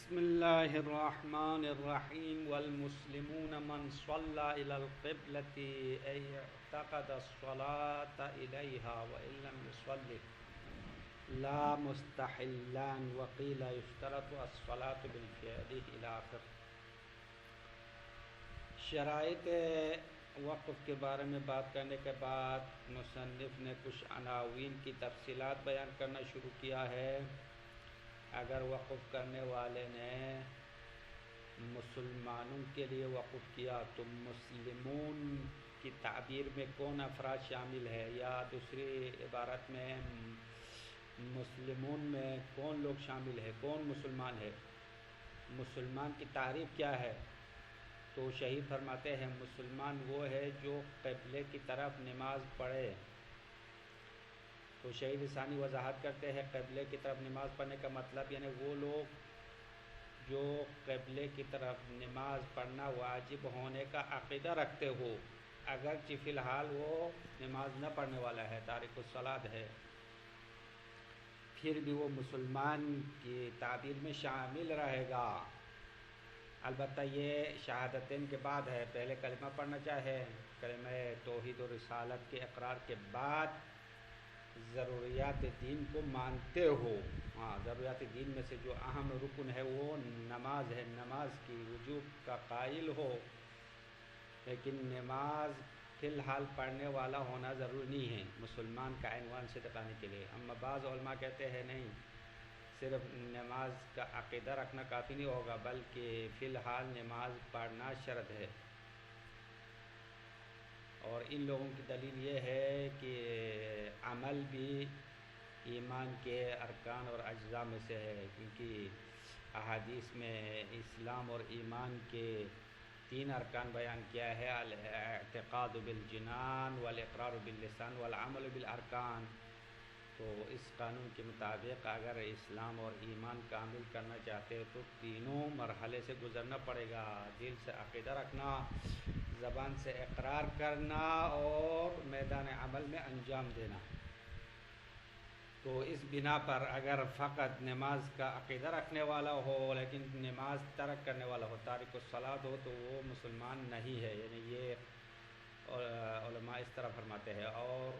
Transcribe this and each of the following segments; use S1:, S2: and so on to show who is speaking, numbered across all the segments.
S1: بسم الله الرحمن الرحيم والمسلمون من صلى إلى القبلة أي اعتقد الصلاة إليها وإن لم يصلي لا مستحلان وقيل يشترط الصلاة بالفعل إلى آخر. شرائط وقف کے بارے میں بات کرنے کے بعد مصنف نے کچھ عناوین کی تفصیلات بیان کرنا شروع کیا ہے. اگر وقف کرنے والے نے مسلمانوں کے لیے وقف کیا تو مسلمون کی تعبیر میں کون افراد شامل ہے، یا دوسری عبارت میں مسلمون میں کون لوگ شامل ہے، کون مسلمان ہے، مسلمان کی تعریف کیا ہے. تو شہید فرماتے ہیں مسلمان وہ ہے جو قبلے کی طرف نماز پڑھے. تو شہید ثانی وضاحت کرتے ہیں قبلے کی طرف نماز پڑھنے کا مطلب یعنی وہ لوگ جو قبلے کی طرف نماز پڑھنا واجب ہونے کا عقیدہ رکھتے ہو، اگرچہ فی الحال وہ نماز نہ پڑھنے والا ہے، تارک الصلاۃ ہے، پھر بھی وہ مسلمان کی تعبیر میں شامل رہے گا. البتہ یہ شہادتین کے بعد ہے، پہلے کلمہ پڑھنا چاہے، کلمہ توحید و رسالت کے اقرار کے بعد ضروریات دین کو مانتے ہو. ضروریات دین میں سے جو اہم رکن ہے وہ نماز ہے، نماز کی وجوب کا قائل ہو، لیکن نماز فی الحال پڑھنے والا ہونا ضروری نہیں ہے مسلمان کا عنوان سے دکھانے کے لیے. اما بعض علماء کہتے ہیں نہیں، صرف نماز کا عقیدہ رکھنا کافی نہیں ہوگا، بلکہ فی الحال نماز پڑھنا شرط ہے. اور ان لوگوں کی دلیل یہ ہے کہ عمل بھی ایمان کے ارکان اور اجزاء میں سے ہے، کیونکہ احادیث میں اسلام اور ایمان کے 3 ارکان بیان کیا ہے: الاعتقاد بالجنان والاقرار باللسان والعمل بالارکان. تو اس قانون کے مطابق اگر اسلام اور ایمان کامل کرنا چاہتے ہو تو تینوں مرحلے سے گزرنا پڑے گا: دل سے عقیدہ رکھنا، زبان سے اقرار کرنا اور میدان عمل میں انجام دینا. تو اس بنا پر اگر فقط نماز کا عقیدہ رکھنے والا ہو لیکن نماز ترک کرنے والا ہو، تارک الصلاۃ ہو، تو وہ مسلمان نہیں ہے. یعنی یہ علماء اس طرح فرماتے ہیں. اور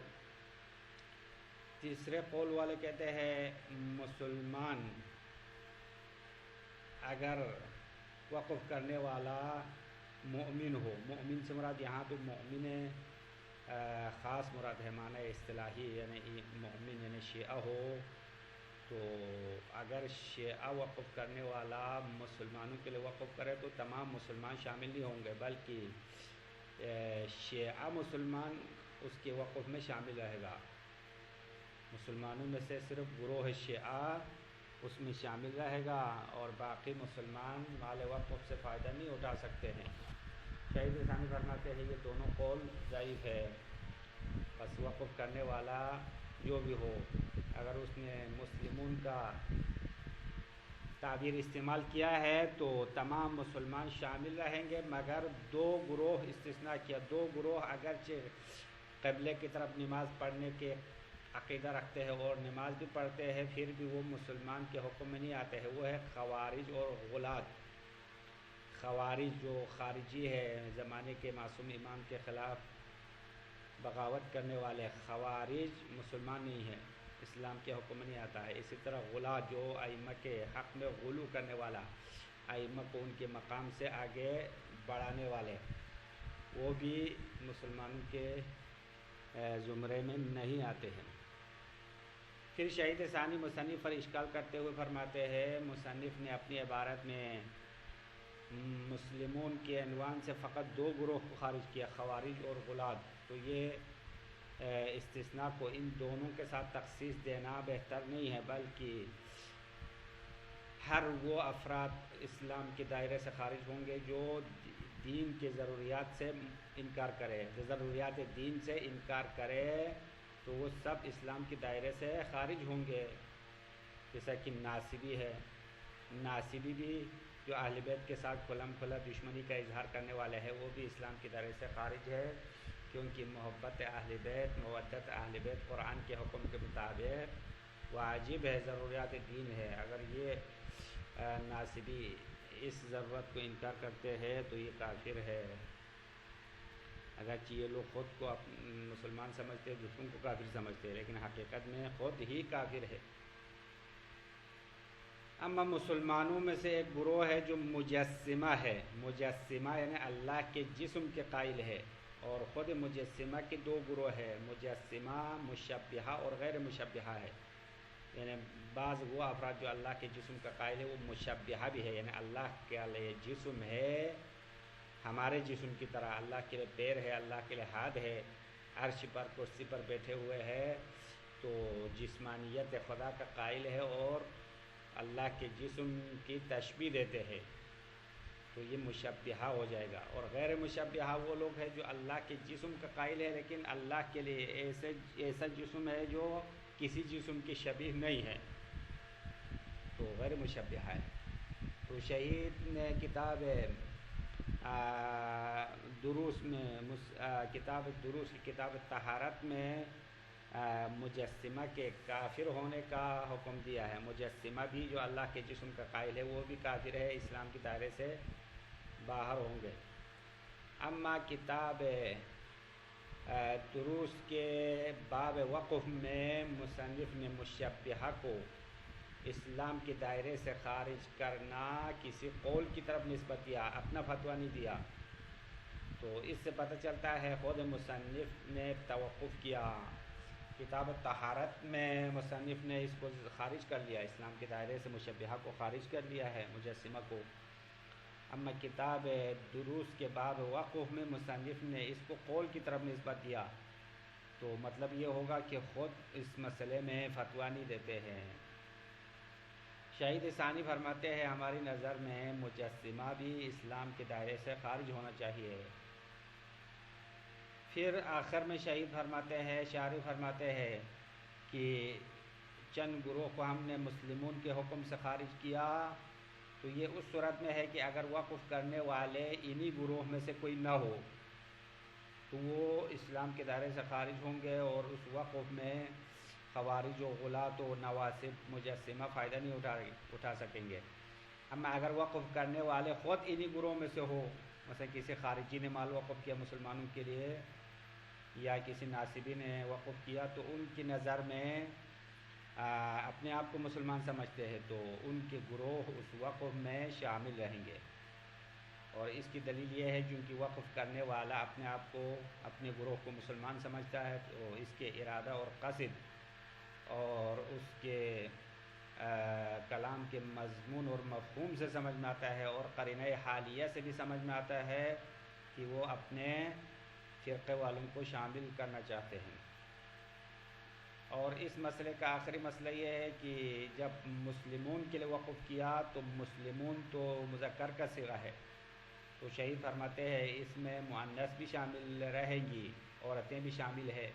S1: تیسرے قول والے کہتے ہیں مسلمان اگر وقف کرنے والا مؤمن ہو، مؤمن سے مراد یہاں تو مؤمن خاص مراد ہے، معنی اصطلاحی، یعنی مؤمن یعنی شیعہ ہو. تو اگر شیعہ وقف کرنے والا مسلمانوں کے لیے وقف کرے تو تمام مسلمان شامل نہیں ہوں گے، بلکہ شیعہ مسلمان اس کے وقف میں شامل رہے گا. مسلمانوں میں سے صرف گروہ شیعہ اس میں شامل رہے گا اور باقی مسلمان مال وقف سے فائدہ نہیں اٹھا سکتے ہیں. شہید ثانی فرماتے ہیں یہ دونوں قول ضعیف ہے. بس وقف کرنے والا جو بھی ہو، اگر اس نے مسلمون کا تعبیر استعمال کیا ہے تو تمام مسلمان شامل رہیں گے، مگر 2 گروہ استثناء کیا. 2 گروہ اگرچہ قبلے کی طرف نماز پڑھنے کے عقیدہ رکھتے ہیں اور نماز بھی پڑھتے ہیں، پھر بھی وہ مسلمان کے حکم میں نہیں آتے ہیں. وہ ہے خوارج اور غلاۃ. خوارج جو خارجی ہے، زمانے کے معصوم امام کے خلاف بغاوت کرنے والے، خوارج مسلمان نہیں ہے، اسلام کے حکم میں نہیں آتا ہے. اسی طرح غلاۃ جو ائمہ کے حق میں غلو کرنے والا، ائمہ کو ان کے مقام سے آگے بڑھانے والے، وہ بھی مسلمانوں کے زمرے میں نہیں آتے ہیں. پھر شہید ثانی مصنف پر اشکال کرتے ہوئے فرماتے ہیں مصنف نے اپنی عبارت میں مسلمون کے عنوان سے فقط 2 گروہ کو خارج کیا، خوارج اور غلاۃ. تو یہ استثناء کو ان دونوں کے ساتھ تخصیص دینا بہتر نہیں ہے، بلکہ ہر وہ افراد اسلام کے دائرے سے خارج ہوں گے جو دین کے ضروریات سے انکار کرے. جو ضروریات دین سے انکار کرے تو وہ سب اسلام کے دائرے سے خارج ہوں گے. جیسا کہ ناصبی ہے، ناصبی بھی جو اہل بیت کے ساتھ کھلم کھلا دشمنی کا اظہار کرنے والے ہیں، وہ بھی اسلام کے دائرے سے خارج ہے، کیونکہ محبت اہل بیت، مودت اہل بیت قرآن کے حکم کے مطابق واجب ہے، ضروریات دین ہے. اگر یہ ناصبی اس ضرورت کو انکار کرتے ہیں تو یہ کافر ہے۔ اگرچہ یہ لوگ خود کو مسلمان سمجھتے ہیں، دوسروں کو کافر سمجھتے ہیں، لیکن حقیقت میں خود ہی کافر ہے۔ اما مسلمانوں میں سے ایک گروہ ہے جو مجسمہ ہے۔ مجسمہ یعنی اللہ کے جسم کے قائل ہے، اور خود مجسمہ کے دو گروہ ہے، مجسمہ مشبہہ اور غیر مشبہہ ہے۔ یعنی بعض وہ افراد جو اللہ کے جسم کا قائل ہے وہ مشبہہ بھی ہے، یعنی اللہ کے لیے جسم ہے ہمارے جسم کی طرح، اللہ کے لیے پیر ہے، اللہ کے لیے ہاتھ ہے، عرش پر کرسی پر بیٹھے ہوئے ہے، تو جسمانیت خدا کا قائل ہے اور اللہ کے جسم کی تشبیہ دیتے ہیں، تو یہ مشبہہ ہو جائے گا۔ اور غیر مشبہہ وہ لوگ ہیں جو اللہ کے جسم کا قائل ہے لیکن اللہ کے لیے ایسا جسم ہے جو کسی جسم کی شبیہ نہیں ہے، تو غیر مشبہہ ہے۔ تو شہید نے کتاب دروس میں کتاب طہارت میں مجسمہ کے کافر ہونے کا حکم دیا ہے۔ مجسمہ بھی جو اللہ کے جسم کا قائل ہے وہ بھی کافر ہے، اسلام کے دائرے سے باہر ہوں گے۔ اما کتاب دروس کے باب وقف میں مصنف نے مشبہہ کو اسلام کے دائرے سے خارج کرنا کسی قول کی طرف نسبت دیا، اپنا فتویٰ نہیں دیا، تو اس سے پتہ چلتا ہے خود مصنف نے توقف کیا۔ کتاب طہارت میں مصنف نے اس کو خارج کر لیا، اسلام کے دائرے سے مشبہہ کو خارج کر لیا ہے، مجسمہ کو۔ اما کتاب دروس کے باب وقف میں مصنف نے اس کو قول کی طرف نسبت دیا، تو مطلب یہ ہوگا کہ خود اس مسئلے میں فتویٰ نہیں دیتے ہیں۔ شہید ثانی فرماتے ہیں ہماری نظر میں مجسمہ بھی اسلام کے دائرے سے خارج ہونا چاہیے۔ پھر آخر میں شارح فرماتے ہیں کہ چند گروہ کو ہم نے مسلمون کے حکم سے خارج کیا، تو یہ اس صورت میں ہے کہ اگر وقف کرنے والے انہی گروہ میں سے کوئی نہ ہو تو وہ اسلام کے دائرے سے خارج ہوں گے، اور اس وقف میں خوارج و غلاۃ و نواسب مجسمہ فائدہ نہیں اٹھا سکیں گے۔ اما اگر وقف کرنے والے خود انہی گروہ میں سے ہو، مثلا کسی خارجی نے مال وقف کیا مسلمانوں کے لیے یا کسی ناصبی نے وقف کیا، تو ان کی نظر میں اپنے آپ کو مسلمان سمجھتے ہیں، تو ان کے گروہ اس وقف میں شامل رہیں گے۔ اور اس کی دلیل یہ ہے کیونکہ وقف کرنے والا اپنے آپ کو اپنے گروہ کو مسلمان سمجھتا ہے، تو اس کے ارادہ اور قصد اور اس کے کلام کے مضمون اور مفہوم سے سمجھ میں آتا ہے، اور قرینہ حالیہ سے بھی سمجھ میں آتا ہے کہ وہ اپنے فرقے والوں کو شامل کرنا چاہتے ہیں۔ اور اس مسئلے کا آخری مسئلہ یہ ہے کہ جب مسلمون کے لیے وقف کیا تو مسلمون تو مذکر کا صیغہ ہے، تو شہید فرماتے ہیں اس میں مؤنث بھی شامل رہیں گی، عورتیں بھی شامل ہے۔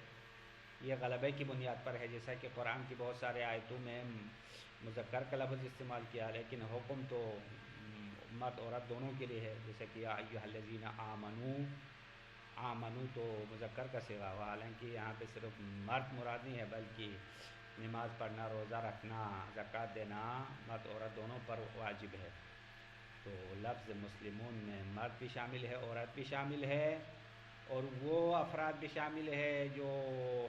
S1: یہ غلبے کی بنیاد پر ہے، جیسا کہ قرآن کی بہت سارے آیتوں میں مذکر کا لفظ استعمال کیا، لیکن حکم تو مرد عورت دونوں کے لیے ہے، جیسے کہ یا ایھا الذین آمنو تو مذکر کا صیغہ ہوا، حالانکہ یہاں پہ صرف مرد مراد نہیں ہے بلکہ نماز پڑھنا، روزہ رکھنا، زکوٰۃ دینا مرد عورت دونوں پر واجب ہے، تو لفظ مسلمون میں مرد بھی شامل ہے، عورت بھی شامل ہے، اور وہ افراد بھی شامل ہے جو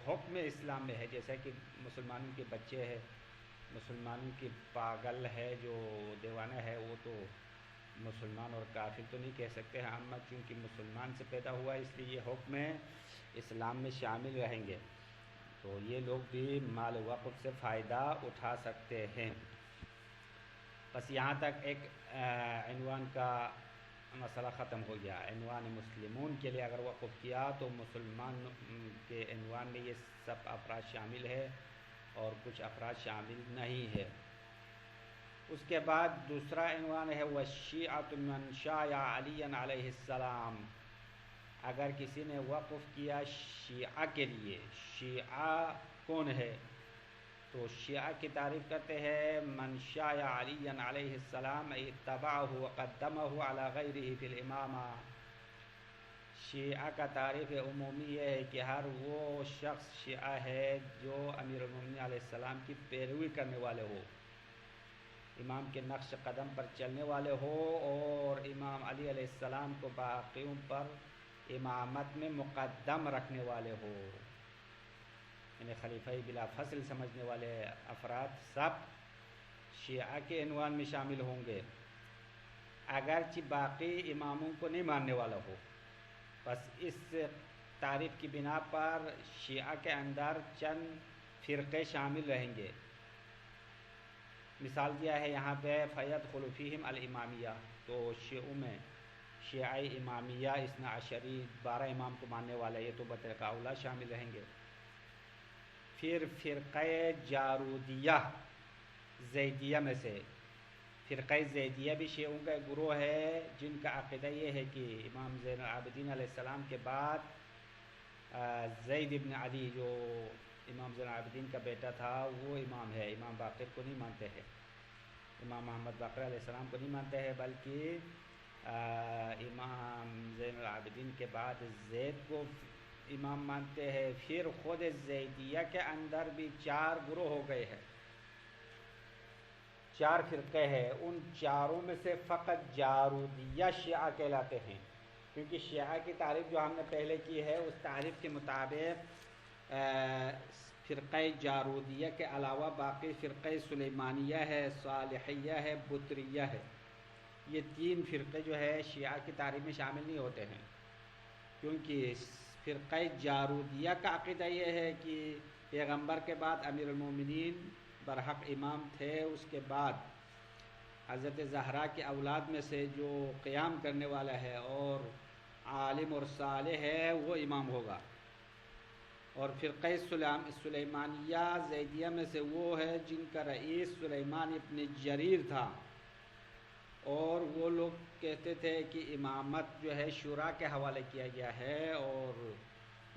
S1: حکم اسلام میں ہے، جیسے کہ مسلمانوں کے بچے ہیں، مسلمانوں کی پاگل ہے جو دیوانہ ہے، وہ تو مسلمان اور کافر تو نہیں کہہ سکتے ہیں، اما چونکہ مسلمان سے پیدا ہوا اس لیے یہ حکم اسلام میں شامل رہیں گے، تو یہ لوگ بھی مال وقف سے فائدہ اٹھا سکتے ہیں۔ بس یہاں تک ایک عنوان کا مسئلہ ختم ہو گیا۔ عنوان مسلمون کے لیے اگر وقف کیا تو مسلمان کے عنوان میں یہ سب افراد شامل ہے اور کچھ افراد شامل نہیں ہے۔ اس کے بعد دوسرا عنوان ہے وَالشِّیعَةُ مَنْ شَايَعَ عَلِيًّا علیہ السلام۔ اگر کسی نے وقف کیا شیعہ کے لیے، شیعہ کون ہے؟ تو شیعہ کی تعریف کرتے ہیں من شايع علیًا علیہ السلام اتبعہ وقدمہ علی غیرہ فی الامامہ۔ شیعہ کا تعریف عمومی یہ ہے کہ ہر وہ شخص شیعہ ہے جو امیر المومنین علیہ السلام کی پیروی کرنے والے ہو، امام کے نقش قدم پر چلنے والے ہو اور امام علی علیہ السلام کو باقیوں پر امامت میں مقدم رکھنے والے ہو، یعنی خلیفہ بلا فصل سمجھنے والے افراد سب شیعہ کے عنوان میں شامل ہوں گے، اگرچہ باقی اماموں کو نہیں ماننے والا ہو۔ بس اس تعریف کی بنا پر شیعہ کے اندر چند فرقے شامل رہیں گے۔ مثال دیا ہے یہاں پہ فَيَدْخُلُ فِيهِمْ الْإِمَامِيَّہ، تو شیعوں میں شیعہ امامیہ اثنا عشری 12 امام کو ماننے والے یہ تو بطریقہ اولا شامل رہیں گے۔ پھر فرقہ جارودیہ زیدیہ میں سے، فرقہ زیدیہ بھی شیعوں کا ایک گروہ ہے جن کا عقیدہ یہ ہے کہ امام زین العابدین علیہ السلام کے بعد زید ابن علی جو امام زین العابدین کا بیٹا تھا وہ امام ہے، امام باقر کو نہیں مانتے ہیں، امام محمد باقر علیہ السلام کو نہیں مانتے ہیں، بلکہ امام زین العابدین کے بعد زید کو امام مانتے ہیں۔ پھر خود زیدیہ کے اندر بھی 4 گروہ ہو گئے ہیں، 4 فرقے ہیں، ان چاروں میں سے فقط جارودیہ شیعہ کہلاتے ہیں، کیونکہ شیعہ کی تعریف جو ہم نے پہلے کی ہے اس تعریف کے مطابق فرقہ جارودیہ کے علاوہ باقی فرقہ سلیمانیہ ہے، صالحیہ ہے، بطریہ ہے، یہ 3 فرقے جو ہے شیعہ کی تعریف میں شامل نہیں ہوتے ہیں، کیونکہ فرقہ جارودیہ کا عقیدہ یہ ہے کہ پیغمبر کے بعد امیر المومنین برحق امام تھے، اس کے بعد حضرت زہرا کے اولاد میں سے جو قیام کرنے والا ہے اور عالم اور صالح ہے وہ امام ہوگا، اور فرقہ سلیمانیہ زیدیہ میں سے وہ ہے جن کا رئیس سلیمان ابن جریر تھا، اور وہ لوگ کہتے تھے کہ امامت جو ہے شورا کے حوالے کیا گیا ہے اور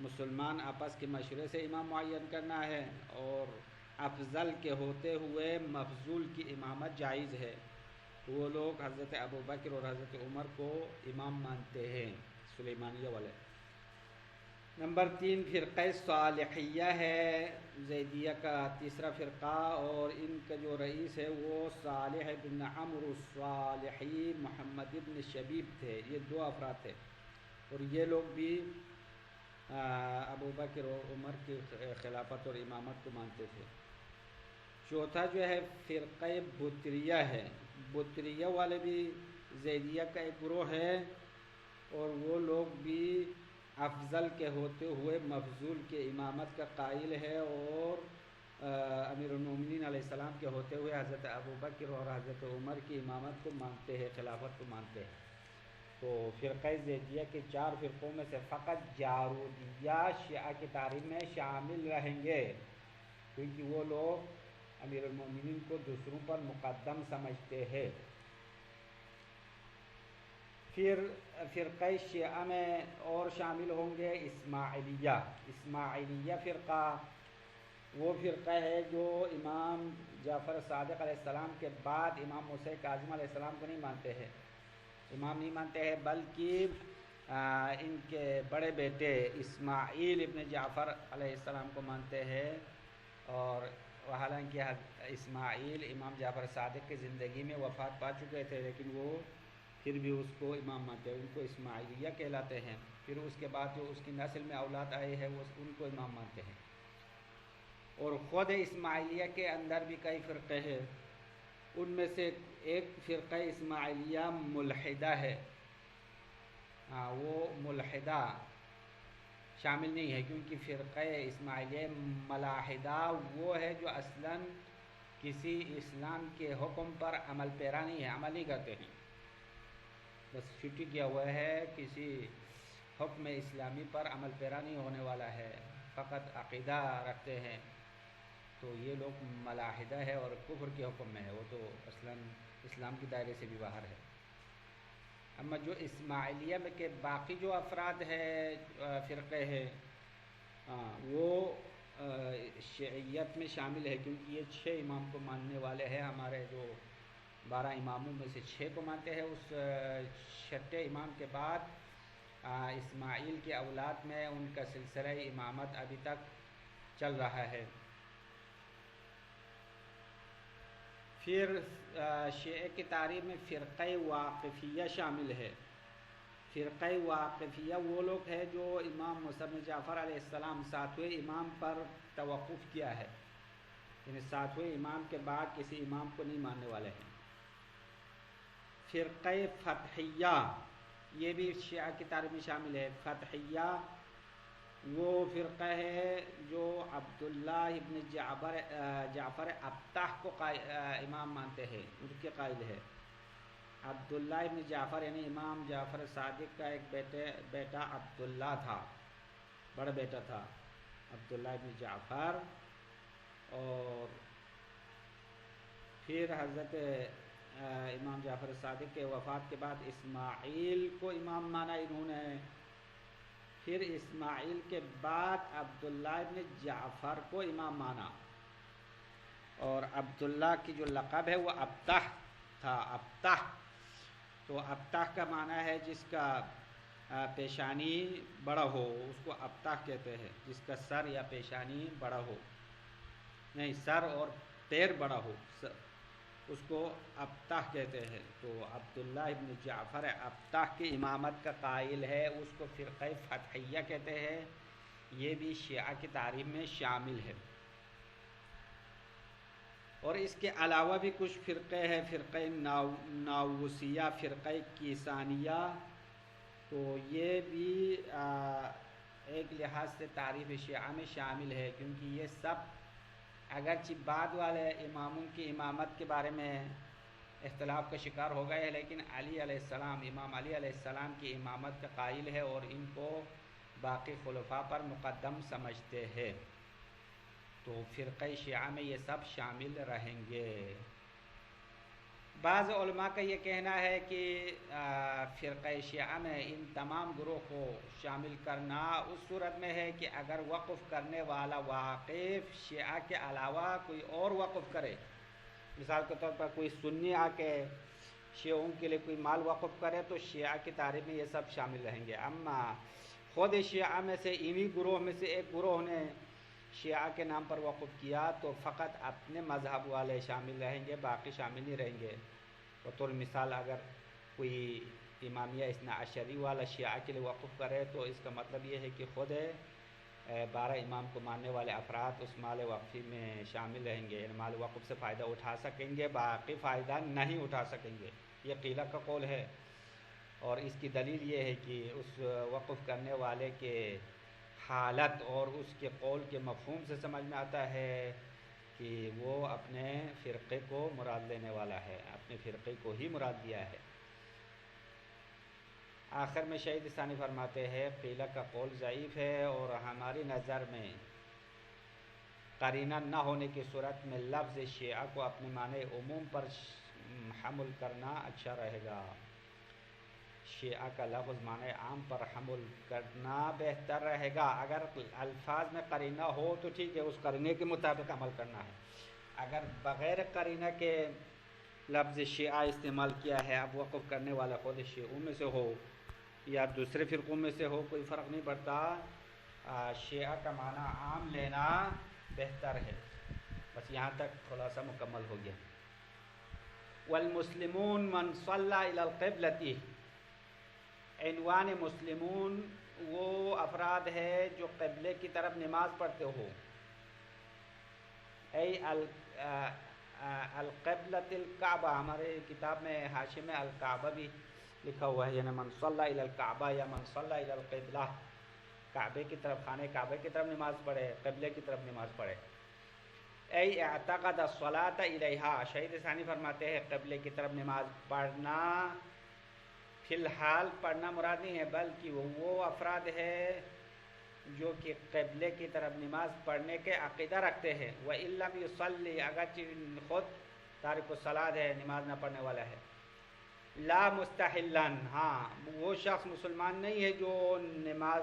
S1: مسلمان آپس کے مشورے سے امام معین کرنا ہے، اور افضل کے ہوتے ہوئے مفضول کی امامت جائز ہے، وہ لوگ حضرت ابوبکر اور حضرت عمر کو امام مانتے ہیں سلیمانیہ والے۔ نمبر 3 فرقہ صالحیہ ہے، زیدیہ کا تیسرا فرقہ، اور ان کا جو رئیس ہے وہ صالح بن عمرو الصالحی محمد بن شبیب تھے، یہ 2 افراد تھے، اور یہ لوگ بھی ابوبکر اور عمر کی خلافت اور امامت کو مانتے تھے۔ چوتھا جو ہے فرقہ بطریہ ہے، بطریہ والے بھی زیدیہ کا ایک گروہ ہے، اور وہ لوگ بھی افضل کے ہوتے ہوئے مفضول کے امامت کا قائل ہے، اور امیر المومنین علیہ السلام کے ہوتے ہوئے حضرت ابوبکر اور حضرت عمر کی امامت کو مانتے ہیں، خلافت کو مانتے ہیں۔ تو فرقہ زیدیہ کے 4 فرقوں میں سے فقط جارودیہ شیعہ کی تعریف میں شامل رہیں گے، کیونکہ وہ لوگ امیر المومنین کو دوسروں پر مقدم سمجھتے ہیں۔ پھر فرقہ شیعہ میں اور شامل ہوں گے اسماعیلیہ۔ اسماعیلیہ فرقہ وہ فرقہ ہے جو امام جعفر صادق علیہ السلام کے بعد امام موسیٰ کاظم علیہ السلام کو نہیں مانتے ہیں، امام نہیں مانتے ہیں، بلکہ ان کے بڑے بیٹے اسماعیل ابن جعفر علیہ السلام کو مانتے ہیں، اور حالانکہ اسماعیل امام جعفر صادق کی زندگی میں وفات پا چکے تھے، لیکن وہ پھر بھی اس کو امام مانتے ہیں، ان کو اسماعیلیہ کہلاتے ہیں۔ پھر اس کے بعد جو اس کی نسل میں اولاد آئے ہیں وہ ان کو امام مانتے ہیں، اور خود اسماعیلیہ کے اندر بھی کئی فرقے ہیں، ان میں سے ایک فرقہ اسماعیلیہ ملحدہ ہے، وہ ملحدہ شامل نہیں ہے، کیونکہ فرقہ اسماعیلیہ ملاحدہ وہ ہے جو اصلاً کسی اسلام کے حکم پر عمل پیرا نہیں ہے، عمل نہیں کرتے ہیں، بس چھٹی کیا ہوا ہے، کسی حکم اسلامی پر عمل پیرا نہیں ہونے والا ہے، فقط عقیدہ رکھتے ہیں، تو یہ لوگ ملاحدہ ہے اور کفر کے حکم میں ہے، وہ تو اصلاً اسلام کی دائرے سے بھی باہر ہے۔ اما جو اسماعیلیہ میں کے باقی جو افراد ہے فرقے ہیں وہ شیعیت میں شامل ہے، کیونکہ یہ 6 امام کو ماننے والے ہیں، ہمارے جو 12 اماموں میں سے 6 کو مانتے ہیں، اس 6ٹھے امام کے بعد اسماعیل کے اولاد میں ان کا سلسلہ امامت ابھی تک چل رہا ہے۔ پھر شیعہ کی تاریخ میں فرقہ واقفیہ شامل ہے۔ فرقہ واقفیہ وہ لوگ ہیں جو امام موسیٰ بن جعفر علیہ السلام ساتویں امام پر توقف کیا ہے، یعنی ساتویں امام کے بعد کسی امام کو نہیں ماننے والے ہیں۔ فرقہ فتحیہ یہ بھی شیعہ کی تاریخ میں شامل ہے۔ فتحیہ وہ فرقہ ہے جو عبداللہ ابن جعفر ابطح کو امام مانتے ہیں، ان کے قائل ہے۔ عبداللہ ابن جعفر یعنی امام جعفر صادق کا ایک بیٹا عبداللہ تھا، بڑا بیٹا تھا عبداللہ ابن جعفر، اور پھر حضرت امام جعفر صادق کے وفات کے بعد اسماعیل کو امام مانا انہوں نے، پھر اسماعیل کے بعد عبداللہ ابن جعفر کو امام مانا، اور عبداللہ کی جو لقب ہے وہ ابطح تھا۔ ابطح تو ابطح کا معنی ہے جس کا پیشانی بڑا ہو، اس کو ابطح کہتے ہیں، جس کا سر یا پیشانی بڑا ہو، نہیں سر اور پیر بڑا ہو اس کو ابطح کہتے ہیں۔ تو عبداللہ ابن جعفر ابطح کی امامت کا قائل ہے، اس کو فرقہ فتحیہ کہتے ہیں، یہ بھی شیعہ کی تاریخ میں شامل ہے۔ اور اس کے علاوہ بھی کچھ فرقے ہیں، فرقہ ناؤوسیہ، فرقہ کیسانیہ، تو یہ بھی ایک لحاظ سے تاریخ شیعہ میں شامل ہے، کیونکہ یہ سب اگرچہ بعد والے اماموں کی امامت کے بارے میں اختلاف کا شکار ہو گئے ہیں، لیکن علی علیہ السلام، امام علی علیہ السلام کی امامت کا قائل ہے اور ان کو باقی خلفاء پر مقدم سمجھتے ہیں، تو فرقہ شیعہ میں یہ سب شامل رہیں گے۔ بعض علماء کا یہ کہنا ہے کہ فرقہ شیعہ میں ان تمام گروہ کو شامل کرنا اس صورت میں ہے کہ اگر وقف کرنے والا واقف شیعہ کے علاوہ کوئی اور وقف کرے، مثال کے طور پر کوئی سنی آ کے شیعوں کے لیے کوئی مال وقف کرے تو شیعہ کی تاریخ میں یہ سب شامل رہیں گے۔ اما خود شیعہ میں سے انہی گروہ میں سے ایک گروہ نے شیعہ کے نام پر وقف کیا تو فقط اپنے مذہب والے شامل رہیں گے، باقی شامل نہیں رہیں گے۔ بطور مثال اگر کوئی امامیہ اثنا عشری والا شیعہ کے لیے وقف کرے تو اس کا مطلب یہ ہے کہ خود 12 امام کو ماننے والے افراد اس مال وقفی میں شامل رہیں گے، یعنی مال وقف سے فائدہ اٹھا سکیں گے، باقی فائدہ نہیں اٹھا سکیں گے، یہ قیلہ کا قول ہے۔ اور اس کی دلیل یہ ہے کہ اس وقف کرنے والے کے حالت اور اس کے قول کے مفہوم سے سمجھ میں آتا ہے کہ وہ اپنے فرقے کو مراد لینے والا ہے، اپنے فرقے کو ہی مراد دیا ہے۔ آخر میں شہید ثانی فرماتے ہیں قیلہ کا قول ضعیف ہے اور ہماری نظر میں قرینہ نہ ہونے کی صورت میں لفظ شیعہ کو اپنے معنی عموم پر حمل کرنا اچھا رہے گا۔ شیعہ کا لفظ معنی عام پر حمل کرنا بہتر رہے گا۔ اگر الفاظ میں قرینہ ہو تو ٹھیک ہے، اس قرینے کے مطابق عمل کرنا ہے۔ اگر بغیر قرینہ کے لفظ شیعہ استعمال کیا ہے، اب وقف کرنے والا خود شیعوں میں سے ہو یا دوسرے فرقوں میں سے ہو، کوئی فرق نہیں پڑتا، شیعہ کا معنی عام لینا بہتر ہے۔ بس یہاں تک خلاصہ مکمل ہو گیا۔ والمسلمون من صلی الی القبلۃ، عنوان مسلمون وہ افراد ہے جو قبلے کی طرف نماز پڑھتے ہو، القبلۃ الکعبہ، ہمارے کتاب میں حاشیے میں الکعبہ بھی لکھا ہوا ہے، یعنی من صلی الی الکعبہ یا من صلی الی القبلہ، کعبے کی طرف، خانہ کعبے کی طرف نماز پڑھے، قبلے کی طرف نماز پڑھے۔ ای اعتقد الصلاۃ الیہا، شہید ثانی فرماتے ہیں قبلے کی طرف نماز پڑھنا فی الحال پڑھنا مراد نہیں ہے، بلکہ وہ افراد ہے جو کہ قبلے کی طرف نماز پڑھنے کے عقیدہ رکھتے ہیں۔ وَإِن لَّمْ يُصَلِّ، اگرچہ خود تارک الصلاۃ ہے، نماز نہ پڑھنے والا ہے۔ لا مستحلن، ہاں وہ شخص مسلمان نہیں ہے جو نماز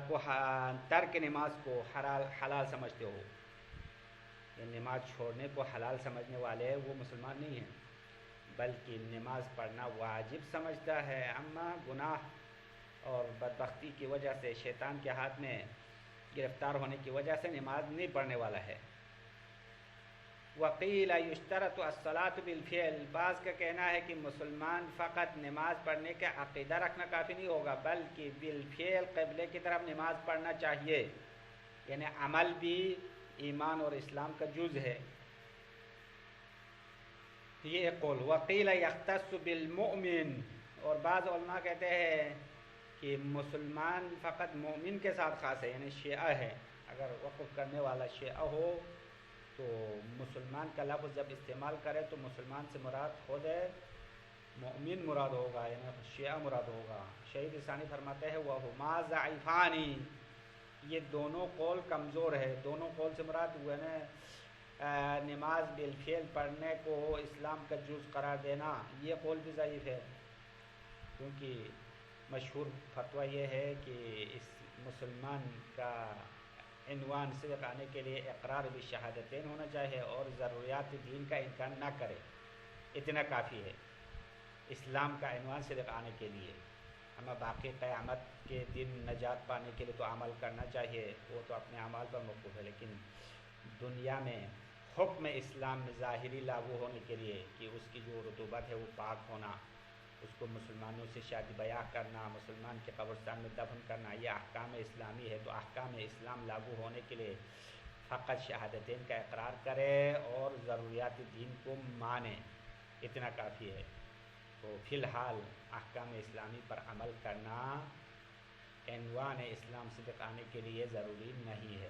S1: کو ترک نماز کو حلال سمجھتے ہو، نماز چھوڑنے کو حلال سمجھنے والے وہ مسلمان نہیں ہیں، بلکہ نماز پڑھنا واجب سمجھتا ہے، اما گناہ اور بدبختی کی وجہ سے، شیطان کے ہاتھ میں گرفتار ہونے کی وجہ سے نماز نہیں پڑھنے والا ہے۔ وقیل یشترط الصلاۃ بالفعل، بعض کا کہنا ہے کہ مسلمان فقط نماز پڑھنے کا عقیدہ رکھنا کافی نہیں ہوگا بلکہ بالفعل قبلے کی طرف نماز پڑھنا چاہیے، یعنی عمل بھی ایمان اور اسلام کا جز ہے، یہ ایک قول۔ وقیل یختص بالمؤمن، اور بعض علماء کہتے ہیں کہ مسلمان فقط مومن کے ساتھ خاص ہے، یعنی شیعہ ہے، اگر وقف کرنے والا شیعہ ہو تو مسلمان کا لفظ جب استعمال کرے تو مسلمان سے مراد خود مومن مراد ہوگا، یعنی شیعہ مراد ہوگا۔ شہید ثانی فرماتے ہیں وَهُمَا ضعیفان، یہ دونوں قول کمزور ہے، دونوں قول سے مراد ہوئے نا نماز بالفعل پڑھنے کو اسلام کا جز قرار دینا، یہ قول بھی ضعیف ہے، کیونکہ مشہور فتویٰ یہ ہے کہ اس مسلمان کا عنوان صدق آنے کے لیے اقرار بالشہادتین ہونا چاہیے اور ضروریات دین کا انکار نہ کرے، اتنا کافی ہے اسلام کا عنوان صدق آنے کے لیے۔ اما باقی قیامت کے دن نجات پانے کے لیے تو عمل کرنا چاہیے، وہ تو اپنے اعمال پر موقوف ہے، لیکن دنیا میں حکم اسلام میں ظاہری لاگو ہونے کے لیے کہ اس کی جو رطوبت ہے وہ پاک ہونا، اس کو مسلمانوں سے شادی بیاہ کرنا، مسلمان کے قبرستان میں دفن کرنا، یہ احکام اسلامی ہے، تو احکام اسلام لاگو ہونے کے لیے فقط شہادتین کا اقرار کرے اور ضروریات دین کو مانے، اتنا کافی ہے۔ تو فی الحال احکام اسلامی پر عمل کرنا عنوان اسلام صدق آنے کے لیے ضروری نہیں ہے۔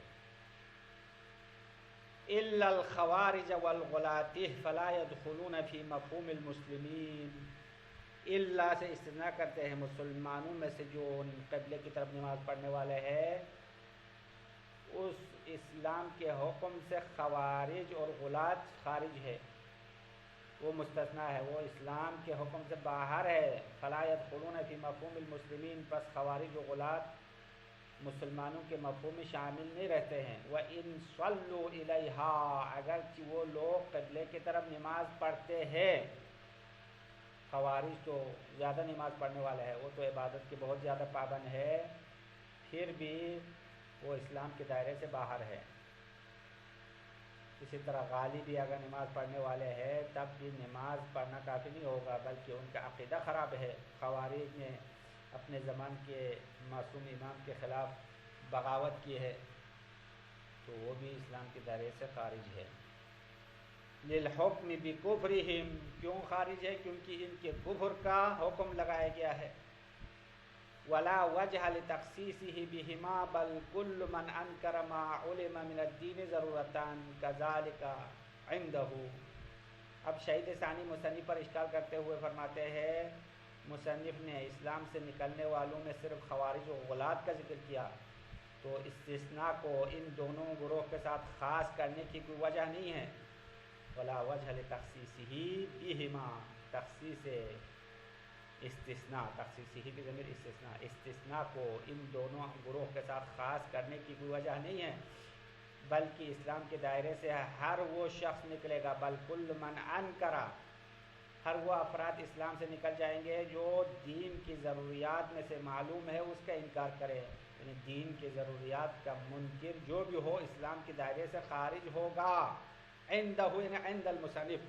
S1: الا الخوارج والغلاة فلا يدخلون في مفہوم المسلمین، الا سے استثناء کرتے ہیں مسلمانوں میں سے جو قبلے کی طرف نماز پڑھنے والے ہیں، اس اسلام کے حکم سے خوارج اور غلاة خارج ہے، وہ مستثنیٰ ہے، وہ اسلام کے حکم سے باہر ہے۔ فلا يدخلون فی مفہوم المسلمین، پس خوارج و غلاة مسلمانوں کے مفہوم میں شامل نہیں رہتے ہیں۔ وَإِن صَلُّوا إِلَيْهَا، اگرچہ وہ لوگ قبلے کی طرف نماز پڑھتے ہیں، خوارج تو زیادہ نماز پڑھنے والے ہیں، وہ تو عبادت کے بہت زیادہ پابند ہے، پھر بھی وہ اسلام کے دائرے سے باہر ہے۔ اسی طرح غالی بھی اگر نماز پڑھنے والے ہیں تب بھی نماز پڑھنا کافی نہیں ہوگا، بلکہ ان کا عقیدہ خراب ہے۔ خوارج نے اپنے زمان کے معصوم امام کے خلاف بغاوت کی ہے، تو وہ بھی اسلام کے دائرے سے خارج ہے۔ للحکم بکفرہم، کیوں خارج ہے؟ کیونکہ ان کے کفر کا حکم لگایا گیا ہے۔ ولا وجہ لتخصیصہ بہما بل کل من انکر ما علم من الدین ضرورتاً کذالک عندہ۔ اب شہید ثانی مصنف پر اشکال کرتے ہوئے فرماتے ہیں مصنف نے اسلام سے نکلنے والوں میں صرف خوارج و غلاة کا ذکر کیا، تو استثناء کو ان دونوں گروہ کے ساتھ خاص کرنے کی کوئی وجہ نہیں ہے۔ ولا وجہ لتخصیصہ بہما، تخصیص استثناء، تخصیص ہی کی ضمیر استثناء کو ان دونوں گروہ کے ساتھ خاص کرنے کی کوئی وجہ نہیں ہے، بلکہ اسلام کے دائرے سے ہر وہ شخص نکلے گا، بل کل من انکرا، ہر وہ افراد اسلام سے نکل جائیں گے جو دین کی ضروریات میں سے معلوم ہے اس کا انکار کرے، یعنی دین کی ضروریات کا منکر جو بھی ہو اسلام کے دائرے سے خارج ہوگا۔ عندہ یعنی عند المصنف،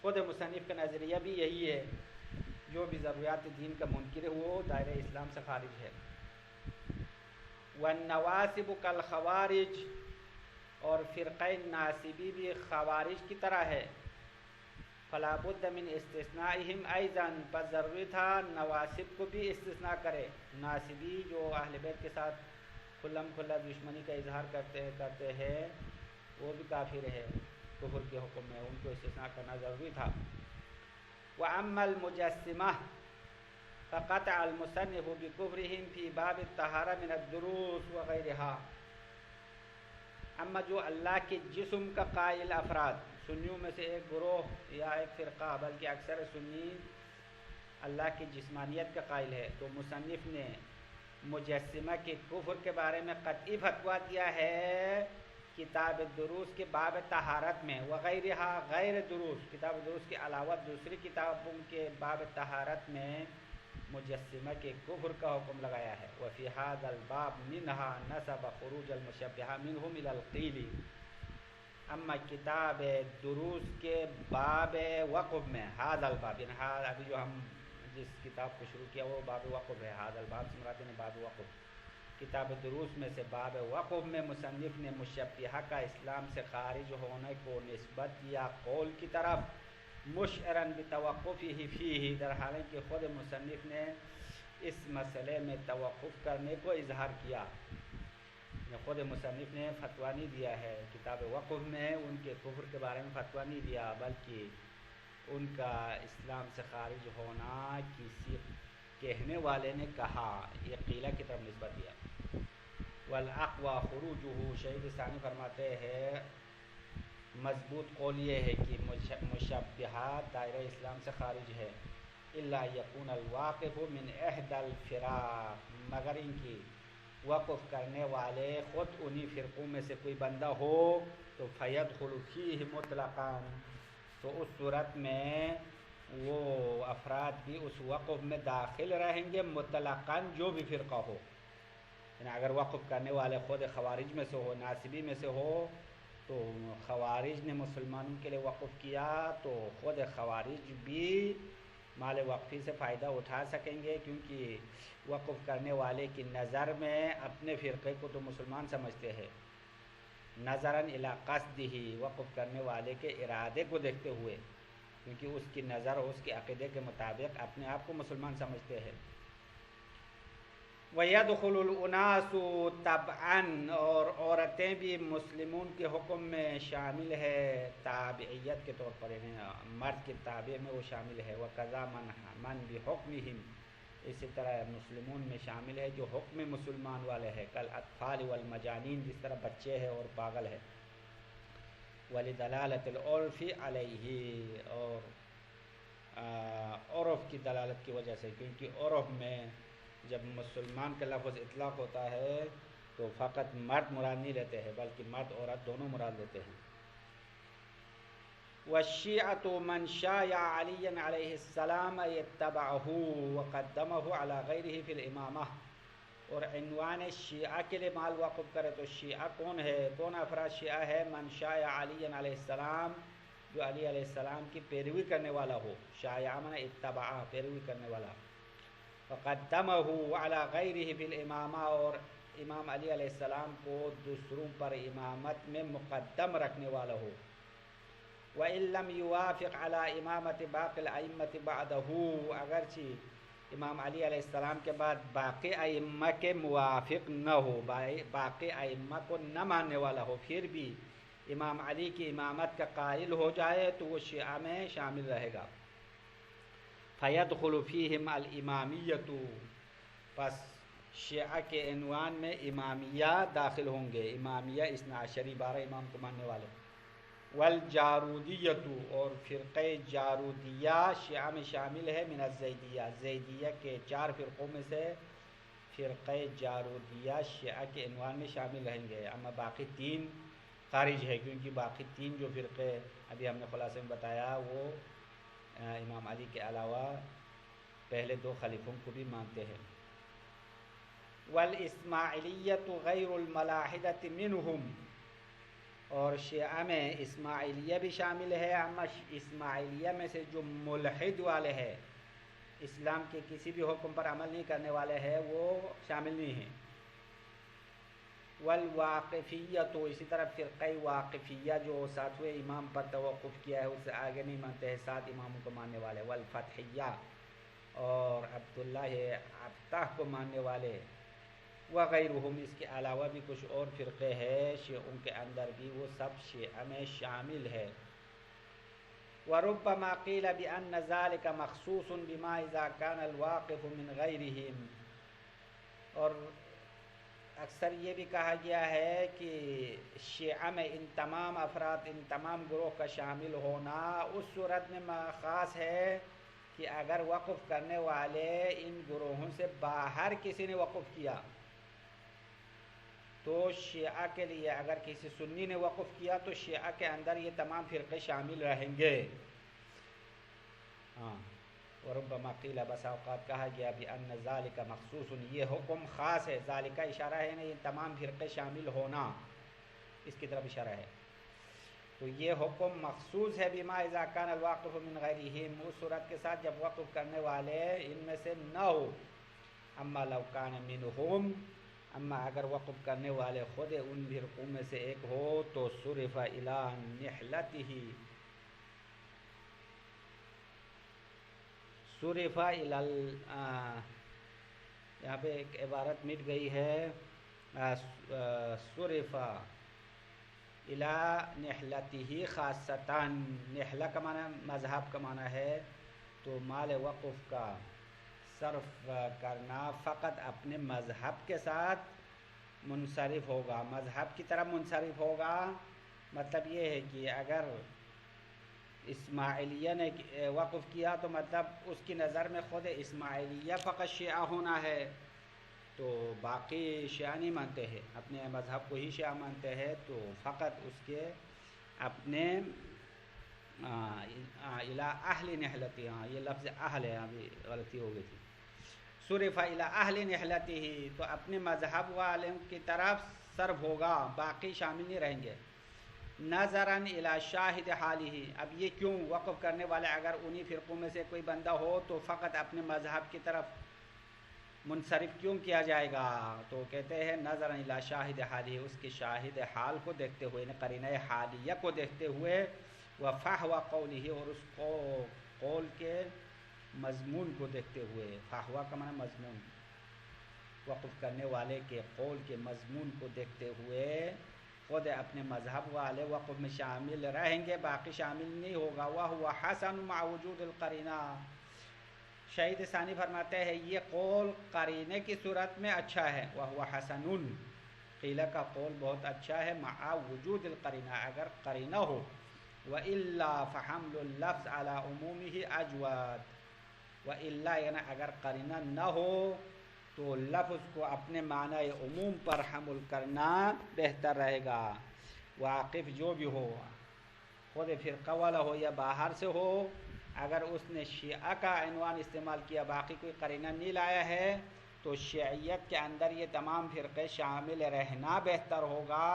S1: خود مصنف کا نظریہ بھی یہی ہے، جو بھی ضروریات دین کا منکر ہے وہ دائرہ اسلام سے خارج ہے۔ والنواسب کالخوارج، اور فرقہ ناصبی بھی خوارج کی طرح ہے۔ فلا بد من استثنائهم ایضا، پس ضروری تھا نواسب کو بھی استثناء کرے۔ ناصبی جو اہل بیت کے ساتھ کھلم کھلا دشمنی کا اظہار کرتے ہیں وہ بھی کافر ہے، کفر کے حکم میں ان کو استثناء کرنا ضروری تھا۔ وَأَمَّا الْمُجَسِّمَةُ فَقَطَعَ الْمُصَنِّفُ بِكُفْرِهِمْ فِي بَابِ الطَّهَارَةِ مِنَ الدُّرُوسِ وَغَيْرِهَا، اما جو اللہ کے جسم کا قائل افراد، سنیوں میں سے ایک گروہ یا ایک فرقہ بلکہ اکثر سنی اللہ کی جسمانیت کا قائل ہے، تو مصنف نے مجسمہ کے کفر کے بارے میں قطعی فتویٰ دیا ہے کتاب دروس کے باب طہارت میں، وغیرہ غیر دروس، کتاب دروس کے علاوہ دوسری کتابوں کے باب طہارت میں مجسمہ کے کفر کا حکم لگایا ہے۔ وفی هذا الباب منها نسب خروج المشبہہ منهم الى القیل، اما کتاب دروس کے باب وقف میں ہاد الباب، یعنی ابھی جو ہم جس کتاب کو شروع کیا وہ باب وقف ہے، ہاد الباب سے مراد ہے باب وقف۔ کتاب دروس میں سے باب وقف میں مصنف نے مشبہہ کا اسلام سے خارج ہونے کو نسبت یا قول کی طرف مشعراً بتوقفہ فیہ، در حالانکہ کہ خود مصنف نے اس مسئلے میں توقف کرنے کو اظہار کیا۔ خود مصنف نے فتویٰ نہیں دیا ہے کتاب وقف میں، ان کے کفر کے بارے میں فتویٰ نہیں دیا، بلکہ ان کا اسلام سے خارج ہونا کسی کہنے والے نے کہا، یہ قیلہ کی طرف نسبت دیا۔ والاقوى خروجہ، شہید ثانی فرماتے ہیں مضبوط قول یہ ہے کہ مشبہہ دائرہ اسلام سے خارج ہے، الا یکون الواقف من احدى الفراق، مگر ان کی وقف کرنے والے خود انہی فرقوں میں سے کوئی بندہ ہو تو فیدخل فیہ مطلقا، تو اس صورت میں وہ افراد بھی اس وقف میں داخل رہیں گے مطلقاً، جو بھی فرقہ ہو۔ یعنی اگر وقف کرنے والے خود خوارج میں سے ہو، ناصبی میں سے ہو، تو خوارج نے مسلمانوں کے لیے وقف کیا تو خود خوارج بھی مال وقفی سے فائدہ اٹھا سکیں گے، کیونکہ وقف کرنے والے کی نظر میں اپنے فرقے کو تو مسلمان سمجھتے ہیں، نظراً الی قصدہ، وقف کرنے والے کے ارادے کو دیکھتے ہوئے، کیونکہ اس کی نظر اور اس کے عقیدے کے مطابق اپنے آپ کو مسلمان سمجھتے ہیں۔ وَيَدْخُلُ الْأُنَاسُ تَبْعًا، اور عورتیں بھی مسلمون کے حکم میں شامل ہے تابعیت کے طور پر، مرد کے تابع میں وہ شامل ہے۔ وَقَضَى مَنْ بِحُکْمِهِمْ، اسی طرح مسلمون میں شامل ہے جو حکم مسلمان والے ہیں، کالاطفال والمجانین، جس طرح بچے ہیں اور پاگل ہے۔ وَلِدَلَالَةِ الْعُرْفِ عَلَيْهِ، اور عرف کی دلالت کی وجہ سے، کیونکہ عرف میں جب مسلمان کا لفظ اطلاق ہوتا ہے تو فقط مرد مراد نہیں لیتے ہیں، بلکہ مرد عورت دونوں مراد لیتے ہیں۔ والشیعۃ من شایع علی علیہ السلام اتبعہ وقدمہ علی غیرہ فی الامامہ، اور عنوان شیعہ کے لیے مال وقف کرے تو شیعہ کون ہے، کون افراد شیعہ ہے؟ من شایع علی علیہ السلام، جو علی علیہ السلام کی پیروی کرنے والا ہو، شایع معنی اتبعہ، پیروی کرنے والا، وقدمہ علی غیرہ فی الامامہ، اور امام علی علیہ السلام کو دوسروں پر امامت میں مقدم رکھنے والا ہو۔ وَإِن لَّمْ يُوَافِقْ عَلَىٰ إِمَامَةِ بَاقِي الْأَئِمَّةِ بَعْدَهُ، اگرچہ امام علی علیہ السلام کے بعد باقی ائمہ کے موافق نہ ہو، باقی ائمہ کو نہ ماننے والا ہو، پھر بھی امام علی کی امامت کا قائل ہو جائے تو وہ شیعہ میں شامل رہے گا۔ فَيَدْخُلُ فِيهِمْ الْإِمَامِيَّةُ، پس شیعہ کے عنوان میں امامیہ داخل ہوں گے، امامیہ اثنا عشری، 12 امام کو ماننے والے۔ والجارودیۃ، اور فرقہ جارودیہ شیعہ میں شامل ہے، من الزیدیہ، زیدیہ کے 4 فرقوں میں سے فرقہ جارودیہ شیعہ کے عنوان میں شامل رہیں گے، اما باقی 3 خارج ہے، کیونکہ باقی 3 جو فرقے ابھی ہم نے خلاصے میں بتایا وہ امام علی کے علاوہ پہلے 2 خلیفوں کو بھی مانتے ہیں۔ والاسماعیلیۃ غیر الملاحدۃ منہم، اور شیعہ میں اسماعیلیہ بھی شامل ہے، اما اسماعیلیہ میں سے جو ملحد والے ہیں، اسلام کے کسی بھی حکم پر عمل نہیں کرنے والے ہیں، وہ شامل نہیں ہیں۔ والواقفیۃ، اسی طرح فرقہ واقفیہ جو 7ویں امام پر توقف کیا ہے، اس سے آگے نہیں مانتے ہیں، 7 اماموں کو ماننے والے۔ والفتحیہ، اور عبداللہ ابتح کو ماننے والے۔ وغیرہم، اس کے علاوہ بھی کچھ اور فرقے ہیں شیعوں کے اندر بھی، وہ سب شیعہ میں شامل ہے۔ وربما قیل بأن ذلك مخصوص بما اذا كان الواقف من غیرہم، اور اکثر یہ بھی کہا گیا ہے کہ شیعہ میں ان تمام افراد، ان تمام گروہ کا شامل ہونا اس صورت میں خاص ہے کہ اگر وقف کرنے والے ان گروہوں سے باہر کسی نے وقف کیا تو شیعہ کے لیے، اگر کسی سنی نے وقف کیا تو شیعہ کے اندر یہ تمام فرقے شامل رہیں گے۔ وربما قیل، بس اوقات کہا گیا بأن ذالک مخصوص، یہ حکم خاص ہے، ذالکہ اشارہ ہے نا، یہ تمام فرقے شامل ہونا، اس کی طرف اشارہ ہے۔ تو یہ حکم مخصوص ہے بما اذا کان الواقف من غیرہم، اس صورت کے ساتھ جب وقف کرنے والے ان میں سے نہ ہو. اما لو کان منہم، اما اگر وقف کرنے والے خود ان فرقوں میں سے ایک ہو تو صرف الی نحلتہ، صرف الی یہاں پہ ایک عبارت مٹ گئی ہے، صرف الی نحلتہ خاصتاً. نحلہ کا معنی مذہب کا معنی ہے، تو مال وقف کا صرف کرنا فقط اپنے مذہب کے ساتھ منصرف ہوگا، مذہب کی طرف منصرف ہوگا. مطلب یہ ہے کہ اگر اسماعیلیہ نے وقف کیا تو مطلب اس کی نظر میں خود اسماعیلیہ فقط شیعہ ہونا ہے، تو باقی شیعہ نہیں مانتے ہیں، اپنے مذہب کو ہی شیعہ مانتے ہیں، تو فقط اس کے اپنے الی اہل نحلتہ، ہاں یہ لفظ اہل ہے، ابھی غلطی ہو گئی تھی. صرف الی اہل نحلتہ، تو اپنے مذہب والوں کی طرف صرف ہوگا، باقی شامل نہیں رہیں گے. نظراً الی شاہد حالہ، اب یہ کیوں وقف کرنے والے اگر انہی فرقوں میں سے کوئی بندہ ہو تو فقط اپنے مذہب کی طرف منصرف کیوں کیا جائے گا؟ تو کہتے ہیں نظراً الی شاہد حالہ، اس کے شاہد حال کو دیکھتے ہوئے، قرینہ حالیہ کو دیکھتے ہوئے، وفحوى قولہ، اور اس کو قول کے مضمون کو دیکھتے ہوئے. فحوى کا معنی مضمون، وقف کرنے والے کے قول کے مضمون کو دیکھتے ہوئے خود اپنے مذہب والے وقف میں شامل رہیں گے، باقی شامل نہیں ہوگا. وَهُوَ حَسَنٌ مَعَ وُجُودِ الْقَرِينَةِ، شہید ثانی فرماتے ہیں یہ قول قرینے کی صورت میں اچھا ہے. وَهُوَ حَسَنٌ، قیلہ کا قول بہت اچھا ہے، مع وجود القرینہ، اگر قرینہ ہو. وَإِلَّا فَحَمْلُ اللَّفْظِ عَلَى عُمُومِهِ أَجْوَدُ، وَإِلَّا یعنی اگر قرینہ نہ ہو تو لفظ کو اپنے معنی عموم پر حمل کرنا بہتر رہے گا. واقف جو بھی ہو، خود فرقہ والا ہو یا باہر سے ہو، اگر اس نے شیعہ کا عنوان استعمال کیا، باقی کوئی قرینہ نہیں لایا ہے، تو شیعیت کے اندر یہ تمام فرقے شامل رہنا بہتر ہوگا.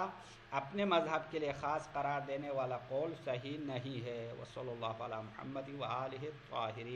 S1: اپنے مذہب کے لیے خاص قرار دینے والا قول صحیح نہیں ہے. وصلی اللہ علی محمد وآلہ الطاہرین.